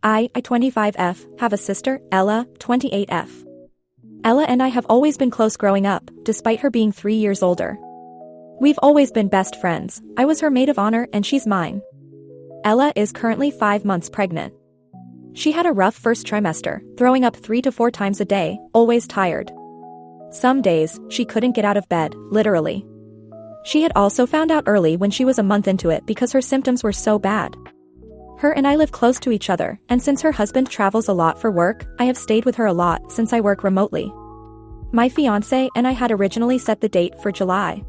I, 25F, have a sister, Ella, 28F. Ella and I have always been close growing up, despite her being 3 years older. We've always been best friends. I was her maid of honor and she's mine. Ella is currently 5 months pregnant. She had a rough first trimester, throwing up 3 to 4 times a day, always tired. Some days, she couldn't get out of bed, literally. She had also found out early when she was a month into it because her symptoms were so bad. Her and I live close to each other, and since her husband travels a lot for work, I have stayed with her a lot since I work remotely. My fiancé and I had originally set the date for July.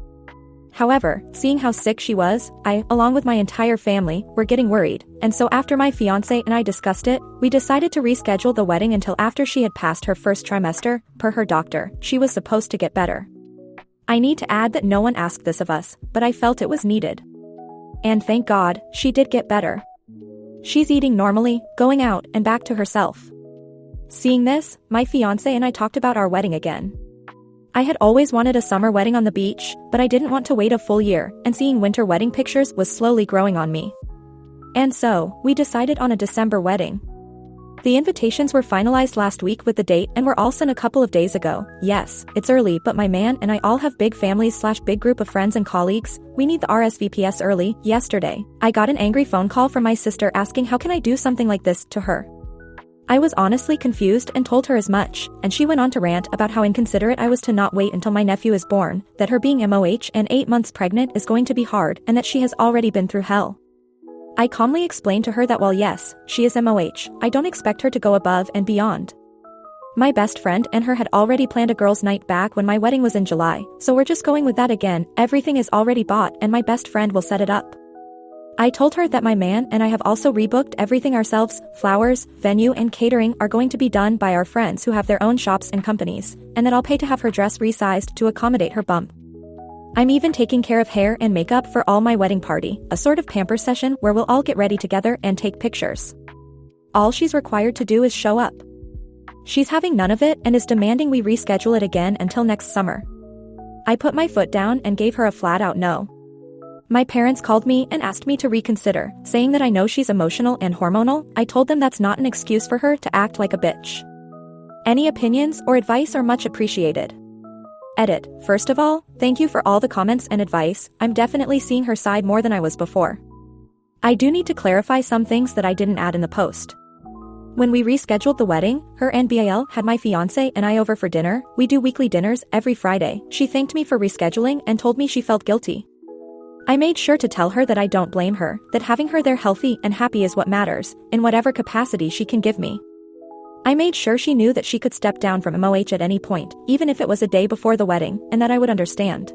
However, seeing how sick she was, I, along with my entire family, were getting worried, and so after my fiancé and I discussed it, we decided to reschedule the wedding until after she had passed her first trimester. Per her doctor, she was supposed to get better. I need to add that no one asked this of us, but I felt it was needed. And thank God, she did get better. She's eating normally, going out, and back to herself. Seeing this, my fiancé and I talked about our wedding again. I had always wanted a summer wedding on the beach, but I didn't want to wait a full year, and seeing winter wedding pictures was slowly growing on me. And so, we decided on a December wedding. The invitations were finalized last week with the date and were all sent a couple of days ago. Yes, it's early, but my man and I all have big families/big group of friends and colleagues. We need the RSVPs early. Yesterday, I got an angry phone call from my sister asking how can I do something like this to her. I was honestly confused and told her as much, and she went on to rant about how inconsiderate I was to not wait until my nephew is born, that her being MOH and 8 months pregnant is going to be hard and that she has already been through hell. I calmly explained to her that while yes, she is MOH, I don't expect her to go above and beyond. My best friend and her had already planned a girls' night back when my wedding was in July, so we're just going with that again. Everything is already bought and my best friend will set it up. I told her that my man and I have also rebooked everything ourselves. Flowers, venue and catering are going to be done by our friends who have their own shops and companies, and that I'll pay to have her dress resized to accommodate her bump. I'm even taking care of hair and makeup for all my wedding party, a sort of pamper session where we'll all get ready together and take pictures. All she's required to do is show up. She's having none of it and is demanding we reschedule it again until next summer. I put my foot down and gave her a flat-out no. My parents called me and asked me to reconsider, saying that I know she's emotional and hormonal. I told them that's not an excuse for her to act like a bitch. Any opinions or advice are much appreciated. Edit. First of all, thank you for all the comments and advice. I'm definitely seeing her side more than I was before. I do need to clarify some things that I didn't add in the post. When we rescheduled the wedding, her and BAL had my fiancé and I over for dinner. We do weekly dinners every Friday. She thanked me for rescheduling and told me she felt guilty. I made sure to tell her that I don't blame her, that having her there healthy and happy is what matters, in whatever capacity she can give me. I made sure she knew that she could step down from MOH at any point, even if it was a day before the wedding, and that I would understand.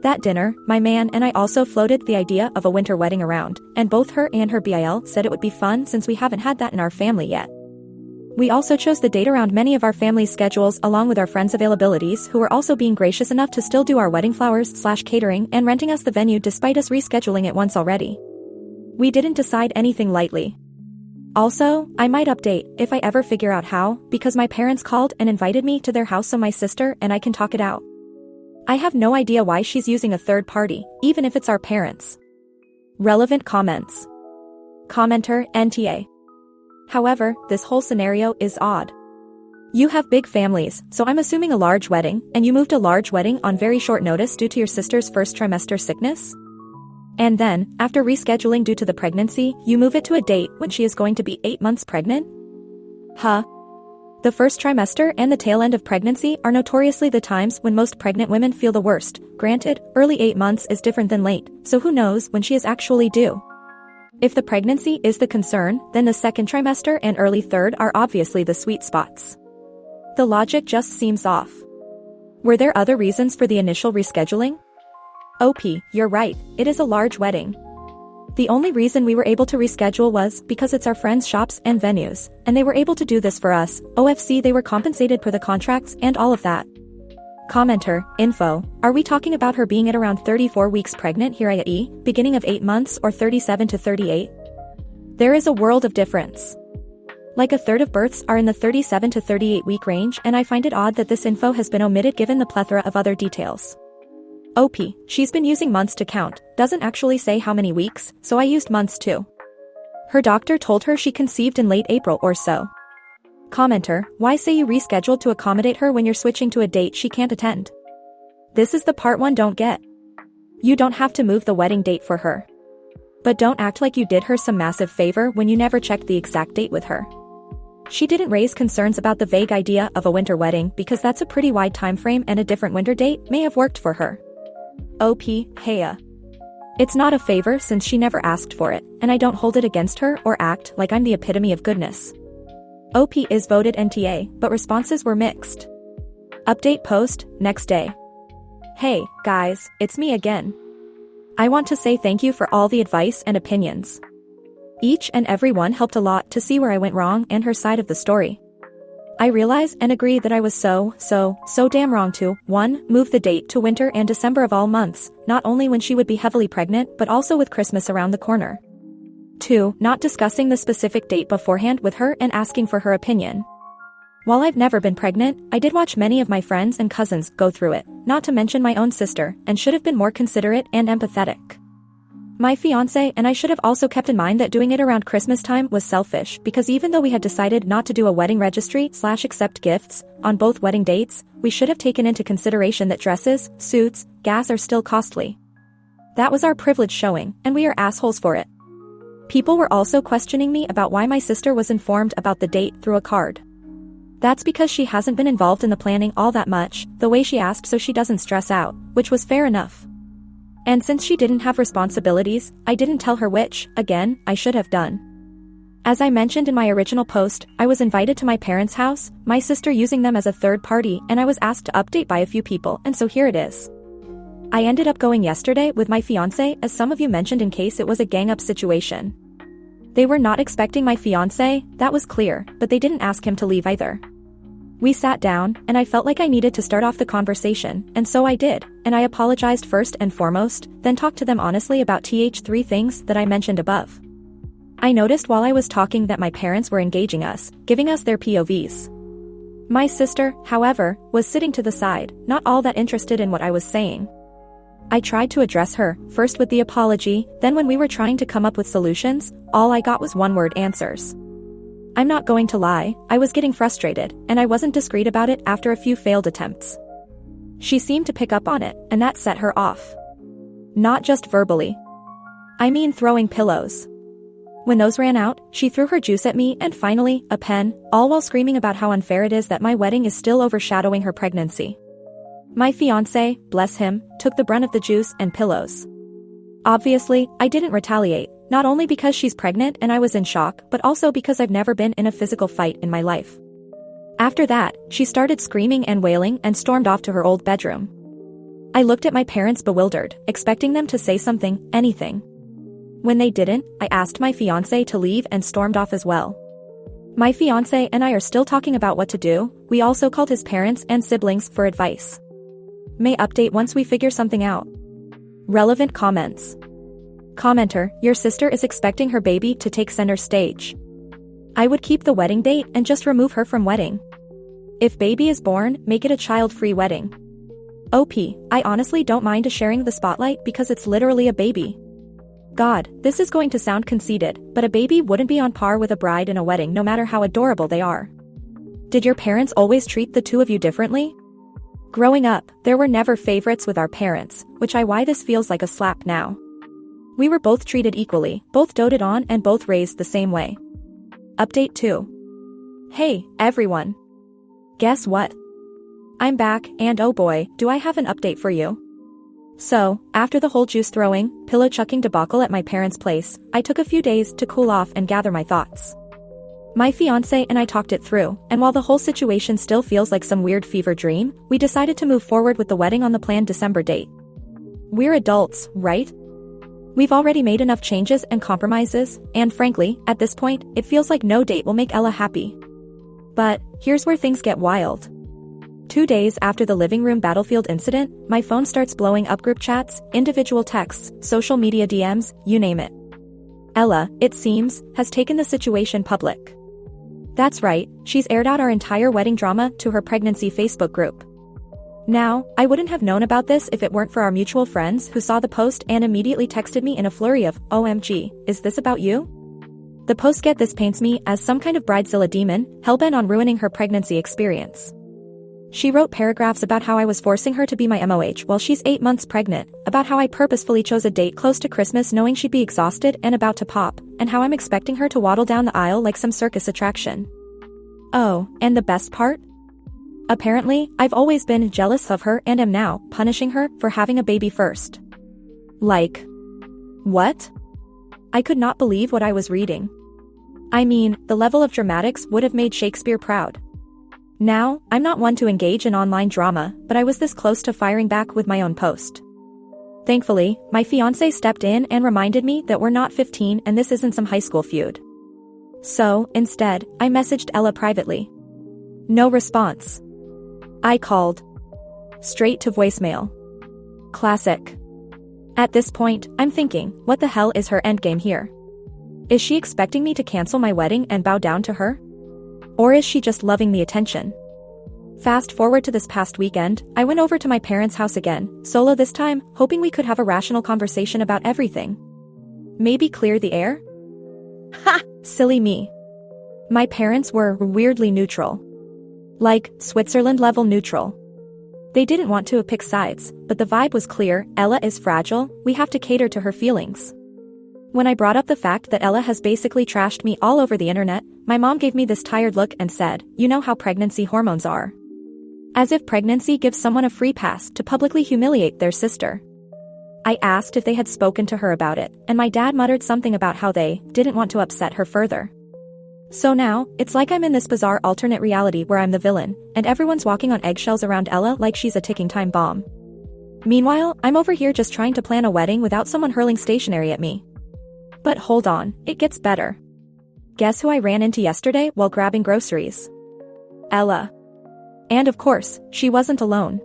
That dinner, my man and I also floated the idea of a winter wedding around, and both her and her BIL said it would be fun since we haven't had that in our family yet. We also chose the date around many of our family's schedules along with our friends' availabilities who were also being gracious enough to still do our wedding flowers/catering and renting us the venue despite us rescheduling it once already. We didn't decide anything lightly. Also, I might update if I ever figure out how, because my parents called and invited me to their house so my sister and I can talk it out. I have no idea why she's using a third party, even if it's our parents. Relevant comments. Commenter, NTA. However, this whole scenario is odd. You have big families, so I'm assuming a large wedding, and you moved a large wedding on very short notice due to your sister's first trimester sickness? And then, after rescheduling due to the pregnancy, you move it to a date when she is going to be 8 months pregnant? Huh? The first trimester and the tail end of pregnancy are notoriously the times when most pregnant women feel the worst. Granted, early 8 months is different than late, so who knows when she is actually due. If the pregnancy is the concern, then the second trimester and early third are obviously the sweet spots. The logic just seems off. Were there other reasons for the initial rescheduling? OP, you're right, it is a large wedding. The only reason we were able to reschedule was because it's our friends' shops and venues, and they were able to do this for us. OFC, they were compensated per the contracts and all of that. Commenter, info, are we talking about her being at around 34 weeks pregnant here i.e., beginning of 8 months or 37 to 38? There is a world of difference. Like a third of births are in the 37 to 38 week range, and I find it odd that this info has been omitted given the plethora of other details. OP, she's been using months to count, doesn't actually say how many weeks, so I used months too. Her doctor told her she conceived in late April or so. Commenter, why say you rescheduled to accommodate her when you're switching to a date she can't attend? This is the part one don't get. You don't have to move the wedding date for her. But don't act like you did her some massive favor when you never checked the exact date with her. She didn't raise concerns about the vague idea of a winter wedding because that's a pretty wide time frame and a different winter date may have worked for her. OP, Heya. It's not a favor since she never asked for it, and I don't hold it against her or act like I'm the epitome of goodness. OP is voted NTA, but responses were mixed. Update post, next day. Hey, guys, it's me again. I want to say thank you for all the advice and opinions. Each and every one helped a lot to see where I went wrong and her side of the story. I realize and agree that I was so damn wrong to 1. Move the date to winter and December of all months, not only when she would be heavily pregnant but also with Christmas around the corner. 2. Not discussing the specific date beforehand with her and asking for her opinion. While I've never been pregnant, I did watch many of my friends and cousins go through it, not to mention my own sister, and should have been more considerate and empathetic. My fiancé and I should have also kept in mind that doing it around Christmas time was selfish because even though we had decided not to do a wedding registry/accept gifts on both wedding dates, we should have taken into consideration that dresses, suits, gas are still costly. That was our privilege showing, and we are assholes for it. People were also questioning me about why my sister was informed about the date through a card. That's because she hasn't been involved in the planning all that much, the way she asked so she doesn't stress out, which was fair enough. And since she didn't have responsibilities, I didn't tell her which, again, I should have done. As I mentioned in my original post, I was invited to my parents' house, my sister using them as a third party, and I was asked to update by a few people, and so here it is. I ended up going yesterday with my fiancé, as some of you mentioned, in case it was a gang-up situation. They were not expecting my fiancé, that was clear, but they didn't ask him to leave either. We sat down, and I felt like I needed to start off the conversation, and so I did, and I apologized first and foremost, then talked to them honestly about three things that I mentioned above. I noticed while I was talking that my parents were engaging us, giving us their POVs. My sister, however, was sitting to the side, not all that interested in what I was saying. I tried to address her, first with the apology, then when we were trying to come up with solutions, all I got was one-word answers. I'm not going to lie, I was getting frustrated, and I wasn't discreet about it after a few failed attempts. She seemed to pick up on it, and that set her off. Not just verbally. I mean throwing pillows. When those ran out, she threw her juice at me and finally, a pen, all while screaming about how unfair it is that my wedding is still overshadowing her pregnancy. My fiancé, bless him, took the brunt of the juice and pillows. Obviously, I didn't retaliate, not only because she's pregnant and I was in shock, but also because I've never been in a physical fight in my life. After that, she started screaming and wailing and stormed off to her old bedroom. I looked at my parents bewildered, expecting them to say something, anything. When they didn't, I asked my fiancé to leave and stormed off as well. My fiancé and I are still talking about what to do. We also called his parents and siblings for advice. May update once we figure something out. Relevant comments. Commenter, your sister is expecting her baby to take center stage. I would keep the wedding date and just remove her from wedding. If baby is born, make it a child-free wedding. OP, I honestly don't mind sharing the spotlight because it's literally a baby. God, this is going to sound conceited, but a baby wouldn't be on par with a bride in a wedding no matter how adorable they are. Did your parents always treat the two of you differently? Growing up, there were never favorites with our parents, which is why this feels like a slap now. We were both treated equally, both doted on and both raised the same way. Update 2. Hey, everyone. Guess what? I'm back, and oh boy, do I have an update for you. So, after the whole juice throwing, pillow chucking debacle at my parents' place, I took a few days to cool off and gather my thoughts. My fiancé and I talked it through, and while the whole situation still feels like some weird fever dream, we decided to move forward with the wedding on the planned December date. We're adults, right? We've already made enough changes and compromises, and frankly, at this point, it feels like no date will make Ella happy. But, here's where things get wild. 2 days after the living room battlefield incident, my phone starts blowing up group chats, individual texts, social media DMs, you name it. Ella, it seems, has taken the situation public. That's right, she's aired out our entire wedding drama to her pregnancy Facebook group. Now, I wouldn't have known about this if it weren't for our mutual friends who saw the post and immediately texted me in a flurry of, OMG, is this about you? The post get this paints me as some kind of bridezilla demon, hellbent on ruining her pregnancy experience. She wrote paragraphs about how I was forcing her to be my MOH while she's 8 months pregnant, about how I purposefully chose a date close to Christmas knowing she'd be exhausted and about to pop, and how I'm expecting her to waddle down the aisle like some circus attraction. Oh, and the best part? Apparently, I've always been jealous of her and am now punishing her for having a baby first. Like, what? I could not believe what I was reading. I mean, the level of dramatics would have made Shakespeare proud. Now, I'm not one to engage in online drama, but I was this close to firing back with my own post. Thankfully, my fiancé stepped in and reminded me that we're not 15 and this isn't some high school feud. So, instead, I messaged Ella privately. No response. I called. Straight to voicemail. Classic. At this point, I'm thinking, what the hell is her endgame here? Is she expecting me to cancel my wedding and bow down to her? Or is she just loving the attention? Fast forward to this past weekend, I went over to my parents' house again, solo this time, hoping we could have a rational conversation about everything. Maybe clear the air? Ha! Silly me. My parents were weirdly neutral. Like, Switzerland-level neutral. They didn't want to pick sides, but the vibe was clear: Ella is fragile, we have to cater to her feelings. When I brought up the fact that Ella has basically trashed me all over the internet, my mom gave me this tired look and said, "You know how pregnancy hormones are." As if pregnancy gives someone a free pass to publicly humiliate their sister. I asked if they had spoken to her about it, and my dad muttered something about how they didn't want to upset her further. So now, it's like I'm in this bizarre alternate reality where I'm the villain, and everyone's walking on eggshells around Ella like she's a ticking time bomb. Meanwhile, I'm over here just trying to plan a wedding without someone hurling stationery at me. But hold on, it gets better. Guess who I ran into yesterday while grabbing groceries? Ella. And of course, she wasn't alone.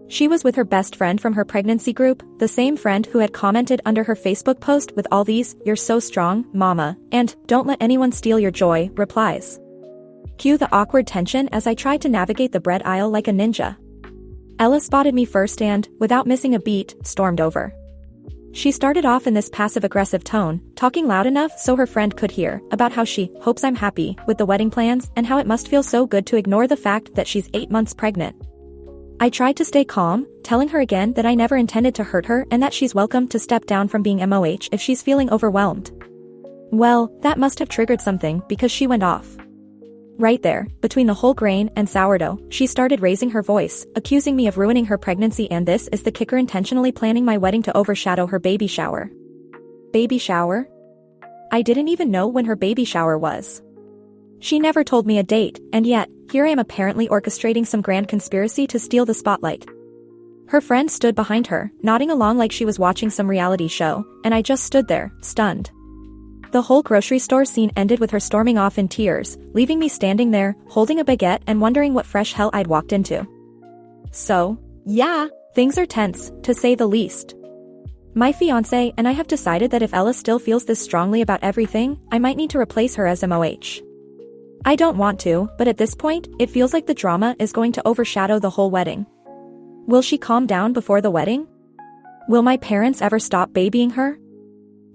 She was with her best friend from her pregnancy group, the same friend who had commented under her Facebook post with all these "You're so strong, mama," and "Don't let anyone steal your joy" replies. Cue the awkward tension as I tried to navigate the bread aisle like a ninja. Ella spotted me first and, without missing a beat, stormed over. She started off in this passive-aggressive tone, talking loud enough so her friend could hear, about how she hopes I'm happy with the wedding plans and how it must feel so good to ignore the fact that she's 8 months pregnant. I tried to stay calm, telling her again that I never intended to hurt her and that she's welcome to step down from being MOH if she's feeling overwhelmed. Well, that must have triggered something because she went off. Right there, between the whole grain and sourdough, she started raising her voice, accusing me of ruining her pregnancy, and this is the kicker: intentionally planning my wedding to overshadow her baby shower. Baby shower? I didn't even know when her baby shower was. She never told me a date, and yet, here I am apparently orchestrating some grand conspiracy to steal the spotlight. Her friend stood behind her, nodding along like she was watching some reality show, and I just stood there, stunned. The whole grocery store scene ended with her storming off in tears, leaving me standing there, holding a baguette and wondering what fresh hell I'd walked into. So, yeah, things are tense, to say the least. My fiancé and I have decided that if Ella still feels this strongly about everything, I might need to replace her as MOH. I don't want to, but at this point, it feels like the drama is going to overshadow the whole wedding. Will she calm down before the wedding? Will my parents ever stop babying her?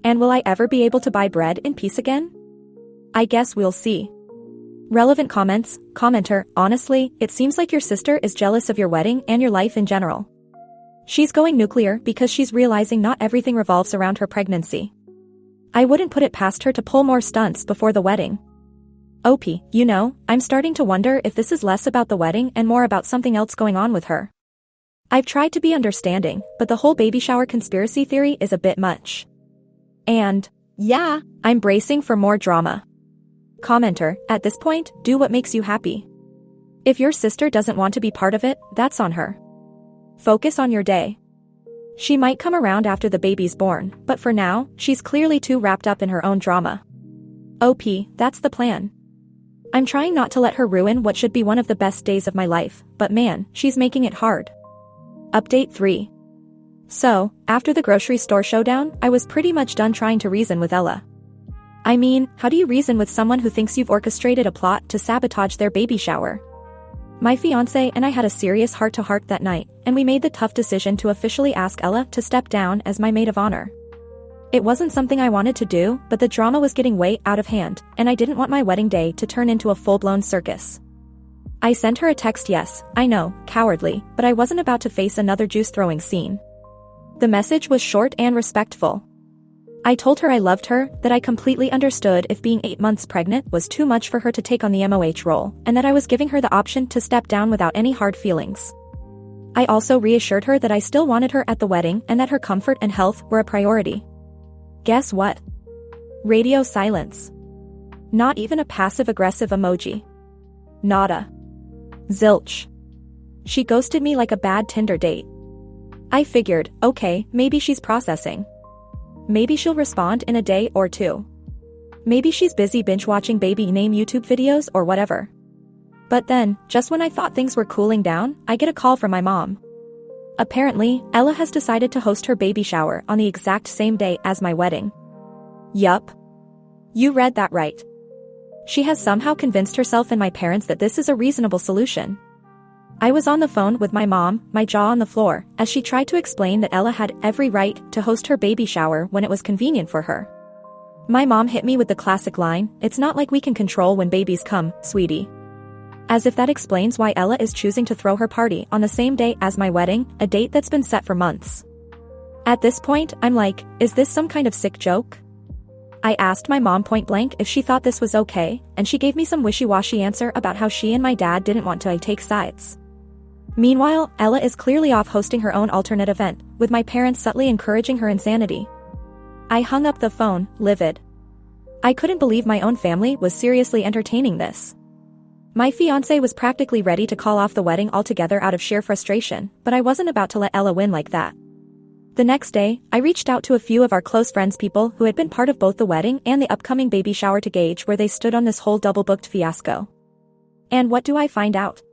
And will I ever be able to buy bread in peace again? I guess we'll see. Relevant comments. Commenter: honestly, it seems like your sister is jealous of your wedding and your life in general. She's going nuclear because she's realizing not everything revolves around her pregnancy. I wouldn't put it past her to pull more stunts before the wedding. OP, you know, I'm starting to wonder if this is less about the wedding and more about something else going on with her. I've tried to be understanding, but the whole baby shower conspiracy theory is a bit much. And, yeah, I'm bracing for more drama. Commenter: at this point, do what makes you happy. If your sister doesn't want to be part of it, that's on her. Focus on your day. She might come around after the baby's born, but for now, she's clearly too wrapped up in her own drama. OP, that's the plan. I'm trying not to let her ruin what should be one of the best days of my life, but man, she's making it hard. Update 3. So, after the grocery store showdown, I was pretty much done trying to reason with Ella. I mean, how do you reason with someone who thinks you've orchestrated a plot to sabotage their baby shower? My fiancé and I had a serious heart-to-heart that night, and we made the tough decision to officially ask Ella to step down as my maid of honor. It wasn't something I wanted to do, but the drama was getting way out of hand, and I didn't want my wedding day to turn into a full-blown circus. I sent her a text. Yes, I know, cowardly, but I wasn't about to face another juice-throwing scene. The message was short and respectful. I told her I loved her, that I completely understood if being 8 months pregnant was too much for her to take on the MOH role, and that I was giving her the option to step down without any hard feelings. I also reassured her that I still wanted her at the wedding and that her comfort and health were a priority. Guess what? Radio silence. Not even a passive-aggressive emoji. Nada. Zilch. She ghosted me like a bad Tinder date. I figured, okay, maybe she's processing. Maybe she'll respond in a day or two. Maybe she's busy binge-watching baby name YouTube videos or whatever. But then, just when I thought things were cooling down, I get a call from my mom. Apparently, Ella has decided to host her baby shower on the exact same day as my wedding. Yup. You read that right. She has somehow convinced herself and my parents that this is a reasonable solution. I was on the phone with my mom, my jaw on the floor, as she tried to explain that Ella had every right to host her baby shower when it was convenient for her. My mom hit me with the classic line, "It's not like we can control when babies come, sweetie." As if that explains why Ella is choosing to throw her party on the same day as my wedding, a date that's been set for months. At this point, I'm like, is this some kind of sick joke? I asked my mom point blank if she thought this was okay, and she gave me some wishy-washy answer about how she and my dad didn't want to take sides. Meanwhile, Ella is clearly off hosting her own alternate event, with my parents subtly encouraging her insanity. I hung up the phone, livid. I couldn't believe my own family was seriously entertaining this. My fiancé was practically ready to call off the wedding altogether out of sheer frustration, but I wasn't about to let Ella win like that. The next day, I reached out to a few of our close friends, people who had been part of both the wedding and the upcoming baby shower, to gauge where they stood on this whole double-booked fiasco. And what do I find out?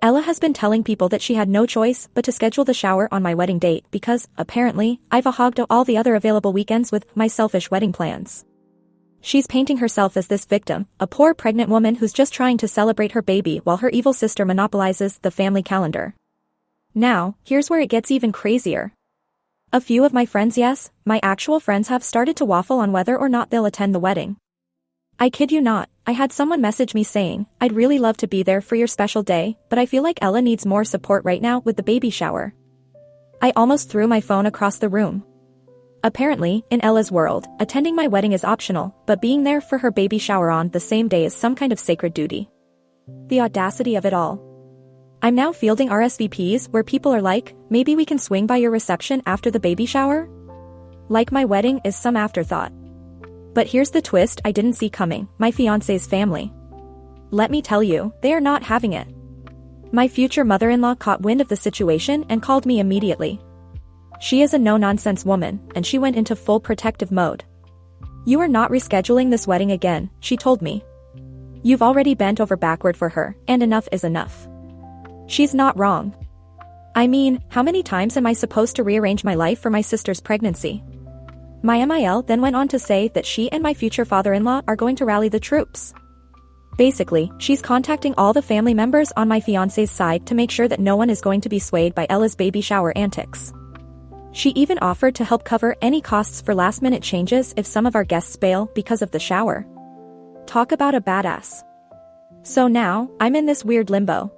Ella has been telling people that she had no choice but to schedule the shower on my wedding date because, apparently, I've hogged all the other available weekends with my selfish wedding plans. She's painting herself as this victim, a poor pregnant woman who's just trying to celebrate her baby while her evil sister monopolizes the family calendar. Now, here's where it gets even crazier. A few of my friends, yes, my actual friends, have started to waffle on whether or not they'll attend the wedding. I kid you not, I had someone message me saying, "I'd really love to be there for your special day, but I feel like Ella needs more support right now with the baby shower." I almost threw my phone across the room. Apparently, in Ella's world, attending my wedding is optional, but being there for her baby shower on the same day is some kind of sacred duty. The audacity of it all. I'm now fielding RSVPs where people are like, "Maybe we can swing by your reception after the baby shower?" Like my wedding is some afterthought. But here's the twist I didn't see coming: my fiancé's family. Let me tell you, they are not having it. My future mother-in-law caught wind of the situation and called me immediately. She is a no-nonsense woman, and she went into full protective mode. "You are not rescheduling this wedding again," she told me. "You've already bent over backward for her, and enough is enough." She's not wrong. I mean, how many times am I supposed to rearrange my life for my sister's pregnancy? My MIL then went on to say that she and my future father-in-law are going to rally the troops. Basically, she's contacting all the family members on my fiancé's side to make sure that no one is going to be swayed by Ella's baby shower antics. She even offered to help cover any costs for last-minute changes if some of our guests bail because of the shower. Talk about a badass. So now, I'm in this weird limbo.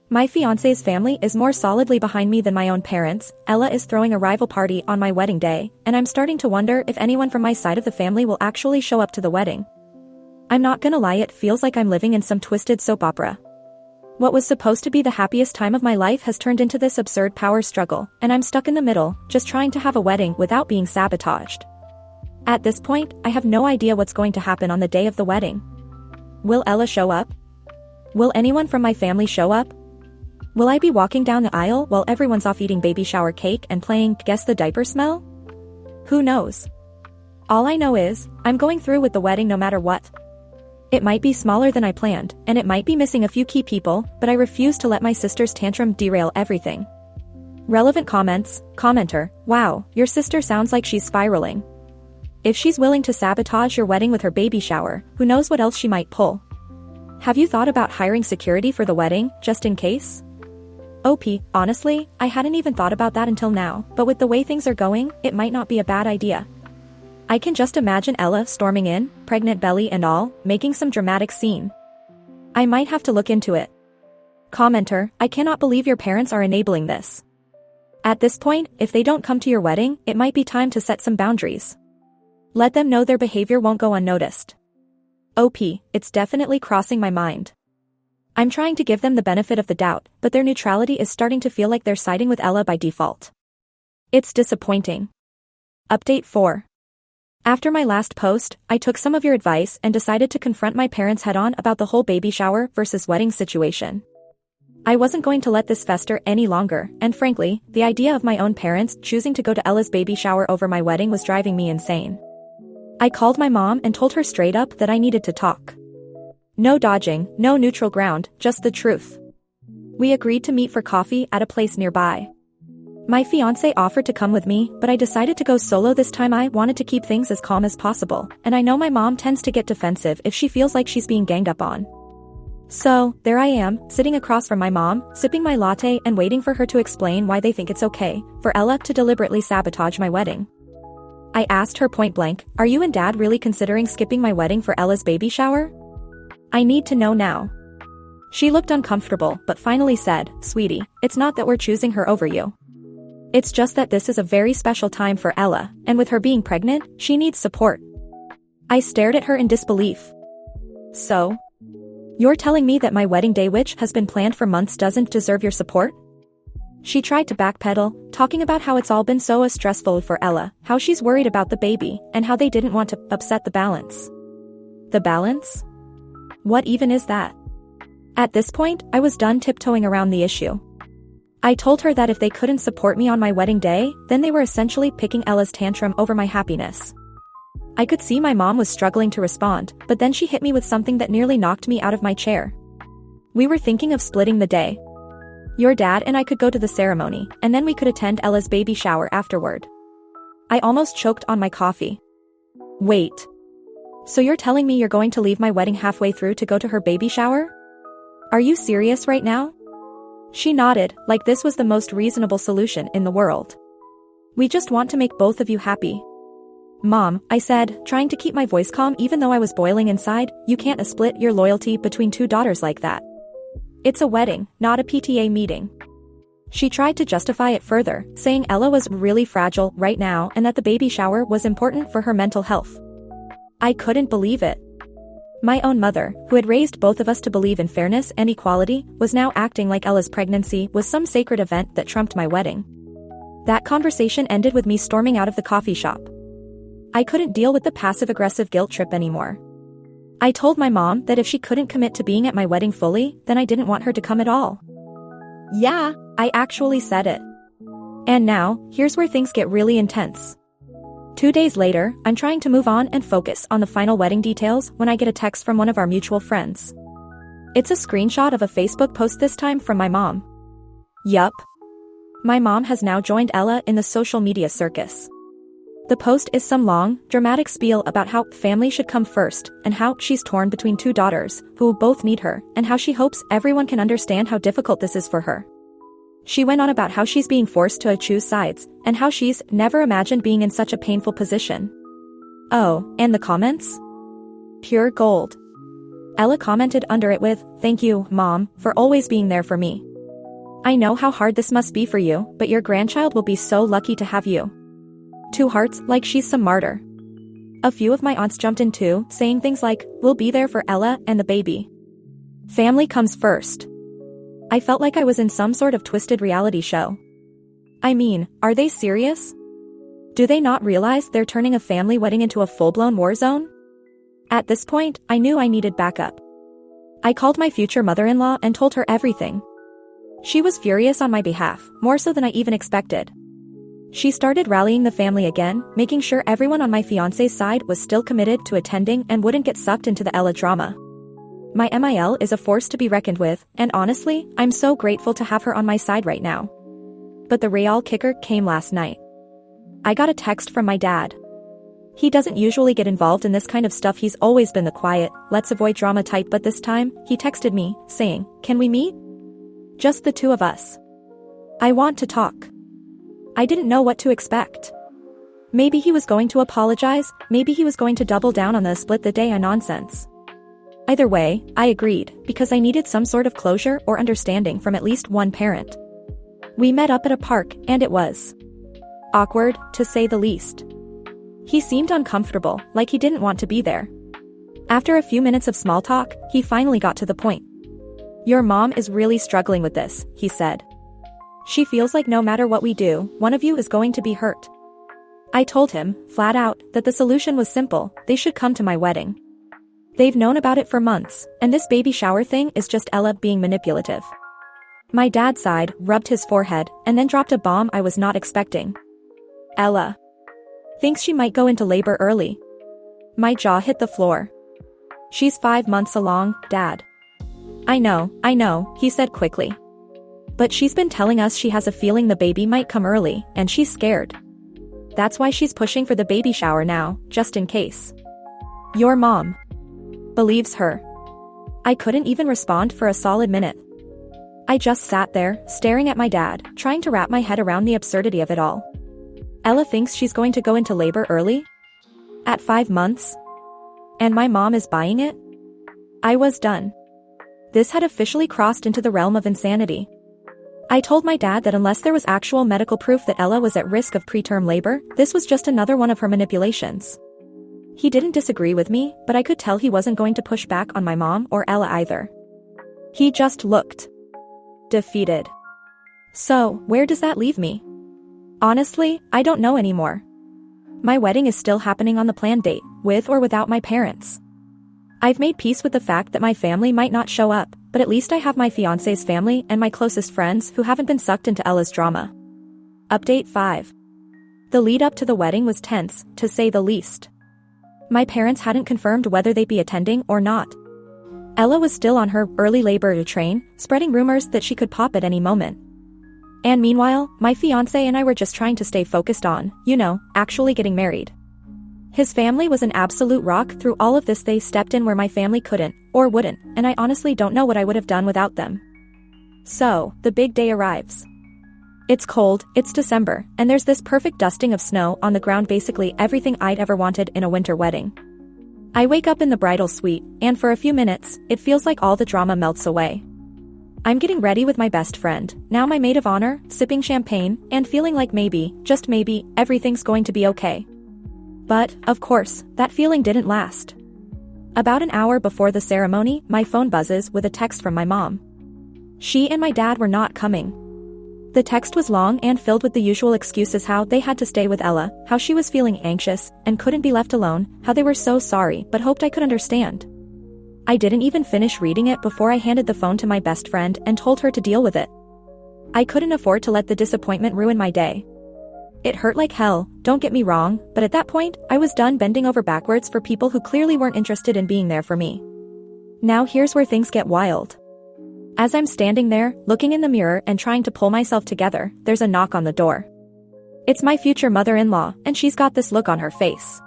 My fiancé's family is more solidly behind me than my own parents. Ella is throwing a rival party on my wedding day, and I'm starting to wonder if anyone from my side of the family will actually show up to the wedding. I'm not gonna lie, it feels like I'm living in some twisted soap opera. What was supposed to be the happiest time of my life has turned into this absurd power struggle, and I'm stuck in the middle, just trying to have a wedding without being sabotaged. At this point, I have no idea what's going to happen on the day of the wedding. Will Ella show up? Will anyone from my family show up? Will I be walking down the aisle while everyone's off eating baby shower cake and playing Guess the Diaper Smell? Who knows? All I know is, I'm going through with the wedding no matter what. It might be smaller than I planned, and it might be missing a few key people, but I refuse to let my sister's tantrum derail everything. Relevant comments. Commenter: "Wow, your sister sounds like she's spiraling. If she's willing to sabotage your wedding with her baby shower, who knows what else she might pull? Have you thought about hiring security for the wedding, just in case?" OP, honestly, I hadn't even thought about that until now, but with the way things are going, it might not be a bad idea. I can just imagine Ella storming in, pregnant belly and all, making some dramatic scene. I might have to look into it. Commenter, I cannot believe your parents are enabling this. At this point, if they don't come to your wedding, it might be time to set some boundaries. Let them know their behavior won't go unnoticed. OP, it's definitely crossing my mind. I'm trying to give them the benefit of the doubt, but their neutrality is starting to feel like they're siding with Ella by default. It's disappointing. Update 4. After my last post, I took some of your advice and decided to confront my parents head-on about the whole baby shower versus wedding situation. I wasn't going to let this fester any longer, and frankly, the idea of my own parents choosing to go to Ella's baby shower over my wedding was driving me insane. I called my mom and told her straight up that I needed to talk. No dodging, no neutral ground, just the truth. We agreed to meet for coffee at a place nearby. My fiancé offered to come with me, but I decided to go solo this time. I wanted to keep things as calm as possible, and I know my mom tends to get defensive if she feels like she's being ganged up on. So, there I am, sitting across from my mom, sipping my latte and waiting for her to explain why they think it's okay for Ella to deliberately sabotage my wedding. I asked her point blank, are you and Dad really considering skipping my wedding for Ella's baby shower? I need to know now. She looked uncomfortable but finally said, sweetie, it's not that we're choosing her over you. It's just that this is a very special time for Ella, and with her being pregnant, she needs support. I stared at her in disbelief. So? You're telling me that my wedding day, which has been planned for months, doesn't deserve your support? She tried to backpedal, talking about how it's all been so stressful for Ella, how she's worried about the baby, and how they didn't want to upset the balance. The balance? What even is that? At this point, I was done tiptoeing around the issue. I told her that if they couldn't support me on my wedding day, then they were essentially picking Ella's tantrum over my happiness. I could see my mom was struggling to respond, but then she hit me with something that nearly knocked me out of my chair. We were thinking of splitting the day. Your dad and I could go to the ceremony, and then we could attend Ella's baby shower afterward. I almost choked on my coffee. Wait. So you're telling me you're going to leave my wedding halfway through to go to her baby shower? Are you serious right now? She nodded, like this was the most reasonable solution in the world. We just want to make both of you happy. Mom, I said, trying to keep my voice calm even though I was boiling inside, you can't split your loyalty between two daughters like that. It's a wedding, not a PTA meeting. She tried to justify it further, saying Ella was really fragile right now and that the baby shower was important for her mental health. I couldn't believe it. My own mother, who had raised both of us to believe in fairness and equality, was now acting like Ella's pregnancy was some sacred event that trumped my wedding. That conversation ended with me storming out of the coffee shop. I couldn't deal with the passive-aggressive guilt trip anymore. I told my mom that if she couldn't commit to being at my wedding fully, then I didn't want her to come at all. Yeah, I actually said it. And now, here's where things get really intense. 2 days later, I'm trying to move on and focus on the final wedding details when I get a text from one of our mutual friends. It's a screenshot of a Facebook post, this time from my mom. Yup. My mom has now joined Ella in the social media circus. The post is some long, dramatic spiel about how family should come first, and how she's torn between two daughters, who both need her, and how she hopes everyone can understand how difficult this is for her. She went on about how she's being forced to choose sides, and how she's never imagined being in such a painful position. Oh, and the comments? Pure gold. Ella commented under it with, "Thank you, Mom, for always being there for me. I know how hard this must be for you, but your grandchild will be so lucky to have you." 2 hearts, like she's some martyr. A few of my aunts jumped in too, saying things like, "We'll be there for Ella and the baby. Family comes first." I felt like I was in some sort of twisted reality show. I mean, are they serious? Do they not realize they're turning a family wedding into a full-blown war zone? At this point, I knew I needed backup. I called my future mother-in-law and told her everything. She was furious on my behalf, more so than I even expected. She started rallying the family again, making sure everyone on my fiancé's side was still committed to attending and wouldn't get sucked into the Ella drama. My MIL is a force to be reckoned with, and honestly, I'm so grateful to have her on my side right now. But the real kicker came last night. I got a text from my dad. He doesn't usually get involved in this kind of stuff. He's always been the quiet, let's avoid drama type, but this time, he texted me, saying, "Can we meet? Just the two of us. I want to talk." I didn't know what to expect. Maybe he was going to apologize, maybe he was going to double down on the split the day nonsense. Either way, I agreed, because I needed some sort of closure or understanding from at least one parent. We met up at a park, and it was awkward, to say the least. He seemed uncomfortable, like he didn't want to be there. After a few minutes of small talk, he finally got to the point. "Your mom is really struggling with this," he said. "She feels like no matter what we do, one of you is going to be hurt." I told him, flat out, that the solution was simple: they should come to my wedding. They've known about it for months, and this baby shower thing is just Ella being manipulative. My dad sighed, rubbed his forehead, and then dropped a bomb I was not expecting. "Ella thinks she might go into labor early." My jaw hit the floor. "She's 5 months along, Dad." I know, he said quickly. "But she's been telling us she has a feeling the baby might come early, and she's scared. That's why she's pushing for the baby shower now, just in case." "Your mom believes her." I couldn't even respond for a solid minute. I just sat there, staring at my dad, trying to wrap my head around the absurdity of it all. Ella thinks she's going to go into labor early? At 5 months? And my mom is buying it? I was done. This had officially crossed into the realm of insanity. I told my dad that unless there was actual medical proof that Ella was at risk of preterm labor, this was just another one of her manipulations. He didn't disagree with me, but I could tell he wasn't going to push back on my mom or Ella either. He just looked defeated. So, where does that leave me? Honestly, I don't know anymore. My wedding is still happening on the planned date, with or without my parents. I've made peace with the fact that my family might not show up, but at least I have my fiancé's family and my closest friends who haven't been sucked into Ella's drama. Update 5. The lead up to the wedding was tense, to say the least. My parents hadn't confirmed whether they'd be attending or not. Ella was still on her early labor train, spreading rumors that she could pop at any moment. And meanwhile, my fiancé and I were just trying to stay focused on, actually getting married. His family was an absolute rock through all of this. They stepped in where my family couldn't, or wouldn't, and I honestly don't know what I would have done without them. So, the big day arrives. It's cold, it's December, and there's this perfect dusting of snow on the ground, basically everything I'd ever wanted in a winter wedding. I wake up in the bridal suite, and for a few minutes, it feels like all the drama melts away. I'm getting ready with my best friend, now my maid of honor, sipping champagne, and feeling like maybe, just maybe, everything's going to be okay. But, of course, that feeling didn't last. About an hour before the ceremony, my phone buzzes with a text from my mom. She and my dad were not coming. The text was long and filled with the usual excuses: how they had to stay with Ella, how she was feeling anxious and couldn't be left alone, how they were so sorry but hoped I could understand. I didn't even finish reading it before I handed the phone to my best friend and told her to deal with it. I couldn't afford to let the disappointment ruin my day. It hurt like hell, don't get me wrong, but at that point, I was done bending over backwards for people who clearly weren't interested in being there for me. Now here's where things get wild. As I'm standing there, looking in the mirror and trying to pull myself together, there's a knock on the door. It's my future mother-in-law, and she's got this look on her face.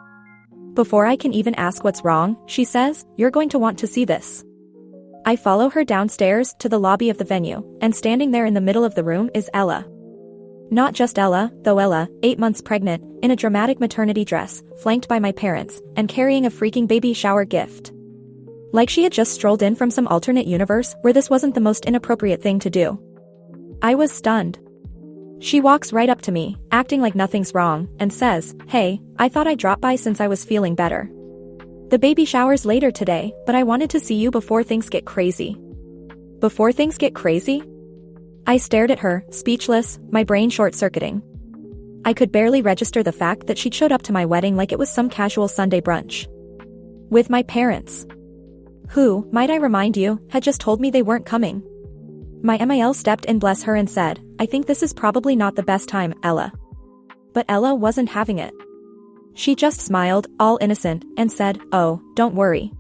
Before I can even ask what's wrong, she says, "You're going to want to see this." I follow her downstairs to the lobby of the venue, and standing there in the middle of the room is Ella. Not just Ella, though Ella, 8 months pregnant, in a dramatic maternity dress, flanked by my parents, and carrying a freaking baby shower gift. Like she had just strolled in from some alternate universe where this wasn't the most inappropriate thing to do. I was stunned. She walks right up to me, acting like nothing's wrong, and says, "Hey, I thought I'd drop by since I was feeling better. The baby shower's later today, but I wanted to see you before things get crazy." Before things get crazy? I stared at her, speechless, my brain short-circuiting. I could barely register the fact that she'd showed up to my wedding like it was some casual Sunday brunch. With my parents. Who, might I remind you, had just told me they weren't coming. My MIL stepped in, bless her, and said, "I think this is probably not the best time, Ella." But Ella wasn't having it. She just smiled, all innocent, and said, "Oh, don't worry.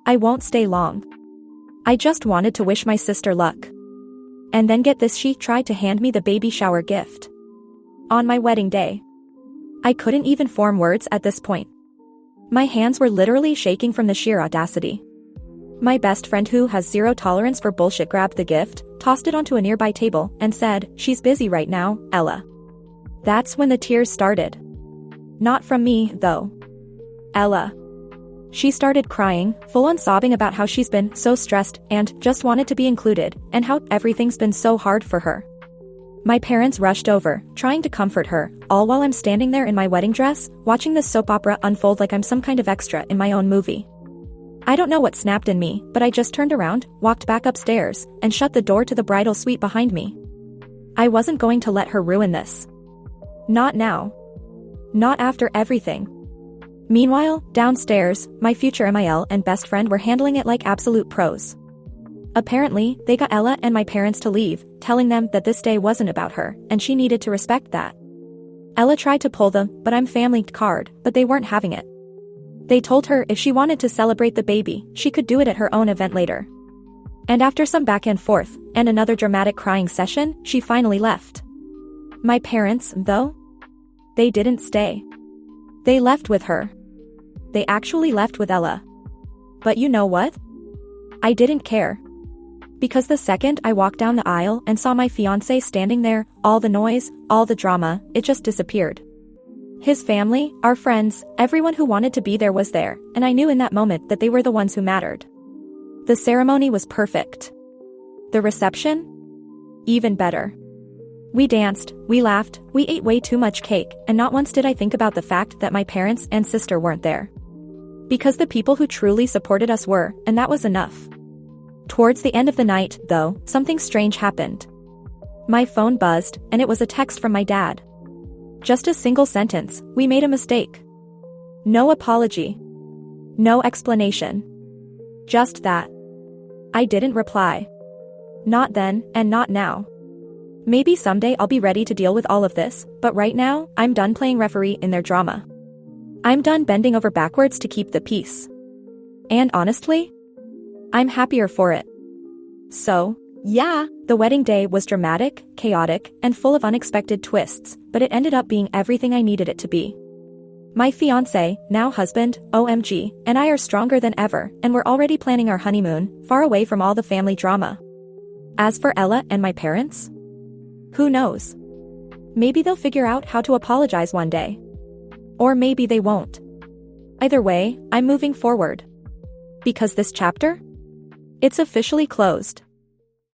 I won't stay long. I just wanted to wish my sister luck." And then get this, she tried to hand me the baby shower gift. On my wedding day. I couldn't even form words at this point. My hands were literally shaking from the sheer audacity. My best friend, who has zero tolerance for bullshit, grabbed the gift, tossed it onto a nearby table, and said, "She's busy right now, Ella." That's when the tears started. Not from me, though. Ella. She started crying, full-on sobbing about how she's been so stressed and just wanted to be included, and how everything's been so hard for her. My parents rushed over, trying to comfort her, all while I'm standing there in my wedding dress, watching this soap opera unfold like I'm some kind of extra in my own movie. I don't know what snapped in me, but I just turned around, walked back upstairs, and shut the door to the bridal suite behind me. I wasn't going to let her ruin this. Not now. Not after everything. Meanwhile, downstairs, my future MIL and best friend were handling it like absolute pros. Apparently, they got Ella and my parents to leave, telling them that this day wasn't about her, and she needed to respect that. Ella tried to pull the "but I'm family" card, but they weren't having it. They told her if she wanted to celebrate the baby, she could do it at her own event later. And after some back and forth, and another dramatic crying session, she finally left. My parents, though? They didn't stay. They left with her. They actually left with Ella. But you know what? I didn't care. Because the second I walked down the aisle and saw my fiancé standing there, all the noise, all the drama, it just disappeared. His family, our friends, everyone who wanted to be there was there, and I knew in that moment that they were the ones who mattered. The ceremony was perfect. The reception? Even better. We danced, we laughed, we ate way too much cake, and not once did I think about the fact that my parents and sister weren't there. Because the people who truly supported us were, and that was enough. Towards the end of the night, though, something strange happened. My phone buzzed, and it was a text from my dad. Just a single sentence: "We made a mistake." No apology. No explanation. Just that. I didn't reply. Not then, and not now. Maybe someday I'll be ready to deal with all of this, but right now, I'm done playing referee in their drama. I'm done bending over backwards to keep the peace. And honestly, I'm happier for it. So, yeah, the wedding day was dramatic, chaotic, and full of unexpected twists, but it ended up being everything I needed it to be. My fiancé, now husband, OMG, and I are stronger than ever, and we're already planning our honeymoon, far away from all the family drama. As for Ella and my parents? Who knows? Maybe they'll figure out how to apologize one day. Or maybe they won't. Either way, I'm moving forward. Because this chapter? It's officially closed.